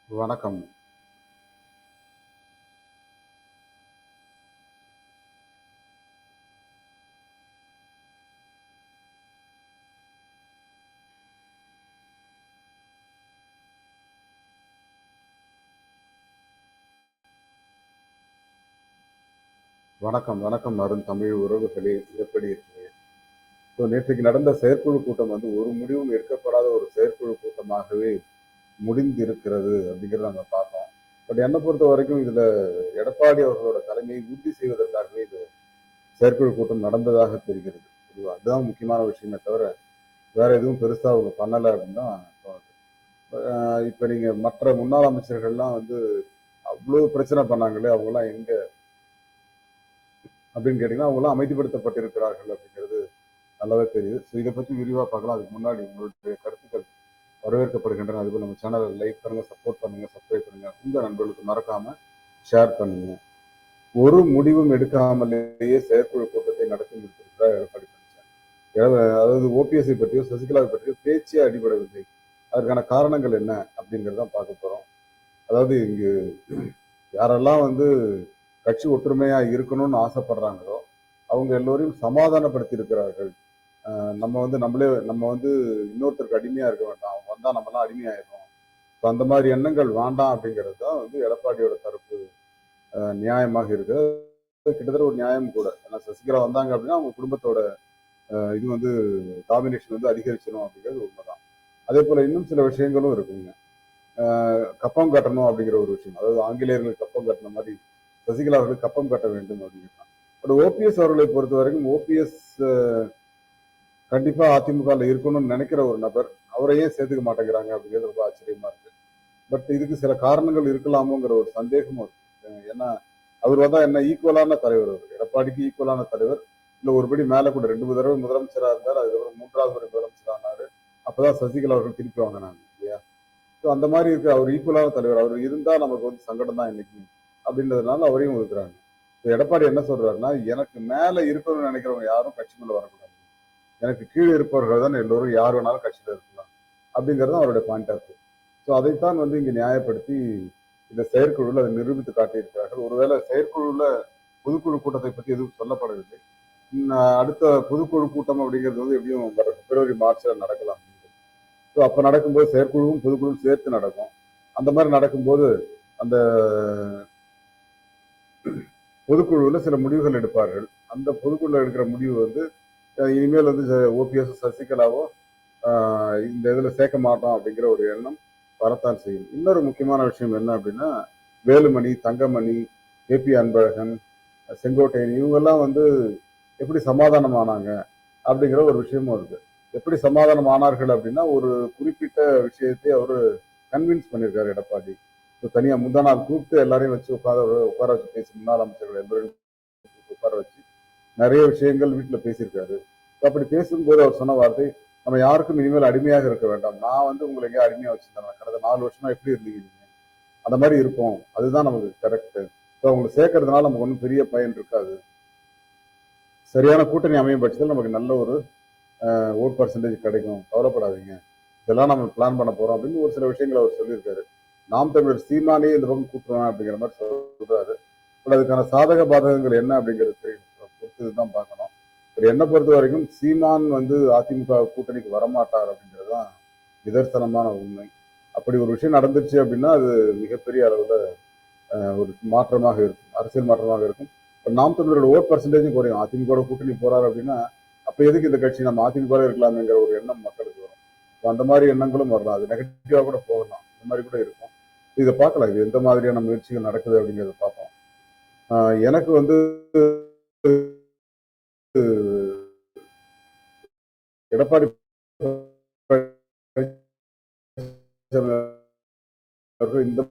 வணக்கம். வணக்கம், வணக்கம் அருந்தமிழ் உறவுகளே! எப்படி இருக்கீங்க? நேற்றைக்கு நடந்த செயற்குழு கூட்டம் வந்து ஒரு முடிவும் எடுக்கப்படாத ஒரு செயற்குழு கூட்டமாகவே முடிந்திருக்கிறது அப்படிங்கிறத நம்ம பார்த்தோம். பட் என்ன பொறுத்தவரைக்கும் இதுல எடப்பாடி அவர்களோட தலைமையை உறுதி செய்வதற்காகவே இது செயற்குழு கூட்டம் நடந்ததாக தெரிகிறது. அதுதான் முக்கியமான விஷயமே தவிர, வேற எதுவும் பெருசா அவங்க பண்ணல அப்படின்னு தான் தோணுது. இப்ப நீங்க மற்ற முன்னாள் அமைச்சர்கள்லாம் வந்து அவ்ளோ பிரச்சனை பண்ணாங்களே, அவங்கலாம் எங்க அப்படின்னு கேட்டீங்கன்னா, அவங்கலாம் அமைதிப்படுத்தப்பட்டிருக்கிறார்கள் அப்படிங்கிறது நல்லாவே தெரியுது. ஸோ இத பத்தி விரிவா பார்க்கலாம். அதுக்கு முன்னாடி உங்களுடைய கருத்துக்கள் வரவேற்கப்படுகின்றன. அதுபோல நம்ம சேனலை லைக் பண்ணுங்க, சப்போர்ட் பண்ணுங்க, சப்ஸ்கிரைப் பண்ணுங்க. உங்க நண்பர்களுக்கு மறக்காம ஷேர் பண்ணுங்க. ஒரு முடிவும் எடுக்காமலேயே செயற்குழு கூட்டத்தை நடத்தி முடித்திருக்கிறார் எடப்பாடி பழனிசாமி. அதாவது ஓபிஎஸ்ஐ பற்றியோ, சசிகலாவை பற்றியோ பேச்சே அடிபடவில்லை. அதற்கான காரணங்கள் என்ன அப்படிங்கிறத பார்க்க போறோம். அதாவது இங்கு யாரெல்லாம் வந்து கட்சி ஒற்றுமையா இருக்கணும்னு ஆசைப்படுறாங்களோ, அவங்க எல்லோரையும் சமாதானப்படுத்தி இருக்கிறார்கள். நம்ம வந்து இன்னொருத்தருக்கு அடிமையா இருக்க வேண்டாம். அவங்க வந்தா நம்மலாம் அடிமையாயிடுறோம். ஸோ அந்த மாதிரி எண்ணங்கள் வேண்டாம் அப்படிங்கிறது தான் வந்து எடப்பாடியோட தரப்பு நியாயமாக இருக்கு. கிட்டத்தட்ட ஒரு நியாயம் கூட. ஏன்னா சசிகலா வந்தாங்க அப்படின்னா அவங்க குடும்பத்தோட இது வந்து டாமினேஷன் வந்து அதிகரிச்சிடும் அப்படிங்கிறது உண்மைதான். அதே போல இன்னும் சில விஷயங்களும் இருக்குங்க. கப்பம் கட்டணும் அப்படிங்கிற ஒரு விஷயம். அதாவது ஆங்கிலேயர்களுக்கு கப்பம் கட்டின மாதிரி சசிகலா அவர்களுக்கு கப்பம் கட்ட வேண்டும் அப்படிங்கிறது. பட் ஓபிஎஸ் அவர்களை பொறுத்த வரைக்கும் ஓபிஎஸ் கண்டிப்பா அதிமுகவில் இருக்கணும்னு நினைக்கிற ஒரு நபர் அவரை ஏன் சேர்த்துக்க மாட்டேங்கிறாங்க அப்படிங்கிறது ரொம்ப ஆச்சரியமா இருக்கு. பட் இதுக்கு சில காரணங்கள் இருக்கலாமோங்கிற ஒரு சந்தேகமும் இருக்கு. ஏன்னா அவர் வந்தா என்ன ஈக்குவலான தலைவர், அவர் எடப்பாடிக்கு ஈக்குவலான தலைவர். இல்ல ஒருபடி மேல கூட 2 தடவை முதலமைச்சரா இருந்தார். அதுக்கப்புறம் 3வது முறை முதலமைச்சர் ஆனாரு. அப்பதான் சசிகலா அவர்கள் திருப்பி வாங்கினாங்க இல்லையா? ஸோ அந்த மாதிரி இருக்கு. அவர் ஈக்குவலான தலைவர். அவர் இருந்தா நமக்கு வந்து சங்கடம் தான் இன்னைக்கு அப்படின்றதுனால அவரையும் ஒதுக்குறாங்க. எடப்பாடி என்ன சொல்றாருன்னா, எனக்கு மேல இருக்கணும்னு நினைக்கிறவங்க யாரும் கட்சிக்குள்ள வரக்கூடாது. எனக்கு கீழே இருப்பவர்கள் தான் எல்லோரும் யார் வேணாலும் கட்சியில இருக்கலாம் அப்படிங்கிறது அவருடைய பாயிண்ட் ஆஃப் வியூ. ஸோ அதைத்தான் வந்து இங்க நியாயப்படுத்தி இந்த செயற்குழுவில் அதை நிரூபித்து காட்டியிருக்கிறார்கள். ஒருவேளை செயற்குழுவில் பொதுக்குழு கூட்டத்தை பற்றி எதுவும் சொல்லப்படவில்லை. அடுத்த பொதுக்குழு கூட்டம் அப்படிங்கிறது வந்து எப்படியும் வர பிப்ரவரி மார்ச்ல நடக்கலாம். ஸோ அப்ப நடக்கும்போது செயற்குழுவும் பொதுக்குழுவும் சேர்த்து நடக்கும். அந்த மாதிரி நடக்கும்போது அந்த பொதுக்குழுவில் சில முடிவுகள் எடுப்பார்கள். அந்த பொதுக்குழுல எடுக்கிற முடிவு வந்து இனிமேல் வந்து ஓபிஎஸ் சசிகலாவோ இந்த இதுல சேர்க்க மாட்டோம் அப்படிங்கிற ஒரு எண்ணம் வரத்தான் செய்யும். இன்னொரு முக்கியமான விஷயம் என்ன அப்படின்னா, வேலுமணி, தங்கமணி, ஏபி அன்பழகன், செங்கோட்டையன் இவங்கெல்லாம் வந்து எப்படி சமாதானம் ஆனாங்க அப்படிங்கிற ஒரு விஷயமும் இருக்கு. எப்படி சமாதானம் ஆனார்கள் அப்படின்னா, ஒரு குறிப்பிட்ட விஷயத்தை அவரு கன்வின்ஸ் பண்ணியிருக்காரு எடப்பாடி. தனியா முந்தா நாள் கூப்பிட்டு எல்லாரையும் வச்சு உட்கார வச்சு பேசி முன்னாள் அமைச்சர்கள் எல்லாரையும் உட்கார வச்சு நிறைய விஷயங்கள் வீட்டில் பேசியிருக்காரு. அப்படி பேசும்போது அவர் சொன்ன வார்த்தை, நம்ம யாருக்கும் இனிமேல் அடிமையாக இருக்க வேண்டாம். நான் வந்து உங்களை எங்கேயா அடிமையா வச்சிருந்தேன். கடந்த 4 வருஷமா எப்படி இருந்தீங்க நீங்க? அந்த மாதிரி இருப்போம். அதுதான் நமக்கு கரெக்ட். அவங்களை சேர்க்கறதுனால நமக்கு ஒன்றும் பெரிய பயன் இருக்காது. சரியான கூட்டணி அமையும் பட்சத்தில் நமக்கு நல்ல ஒரு ஓட் பர்சன்டேஜ் கிடைக்கும். கவலைப்படாதீங்க. இதெல்லாம் நம்ம பிளான் பண்ண போறோம் அப்படின்னு ஒரு சில விஷயங்களை அவர் சொல்லியிருக்காரு. நாம் தமிழர் சீமானே இந்த பக்கம் கூட்டுறோம் அப்படிங்கிற மாதிரி சொல்றாரு. பட் அதுக்கான சாதக பாதகங்கள் என்ன அப்படிங்கிறது பொறுத்து தான் பார்க்கணும். என்னை பொறுத்த வரைக்கும் சீமான் வந்து அதிமுக கூட்டணிக்கு வரமாட்டார் அப்படிங்கிறதுதான் நிதர்சனமான உண்மை. அப்படி ஒரு விஷயம் நடந்துச்சு அப்படின்னா அது மிகப்பெரிய அளவுல ஒரு மாற்றமாக இருக்கும், அரசியல் மாற்றமாக இருக்கும். இப்போ நாம் தமிழரோட ஓட் பர்சன்டேஜும் குறையும். அதிமுக கூட்டணி போறாரு அப்படின்னா அப்ப எதுக்கு இந்த கட்சி நம்ம அதிமுக இருக்கலாம்ங்கிற ஒரு எண்ணம் மக்களுக்கு வரும். அந்த மாதிரி எண்ணங்களும் வரலாம். அது நெகட்டிவா கூட போகலாம். இந்த மாதிரி கூட இருக்கும். இதை பார்க்கலாம். இது எந்த மாதிரியான முயற்சிகள் நடக்குது அப்படிங்கிறத பார்ப்போம். எனக்கு வந்து எடப்பாடி இந்த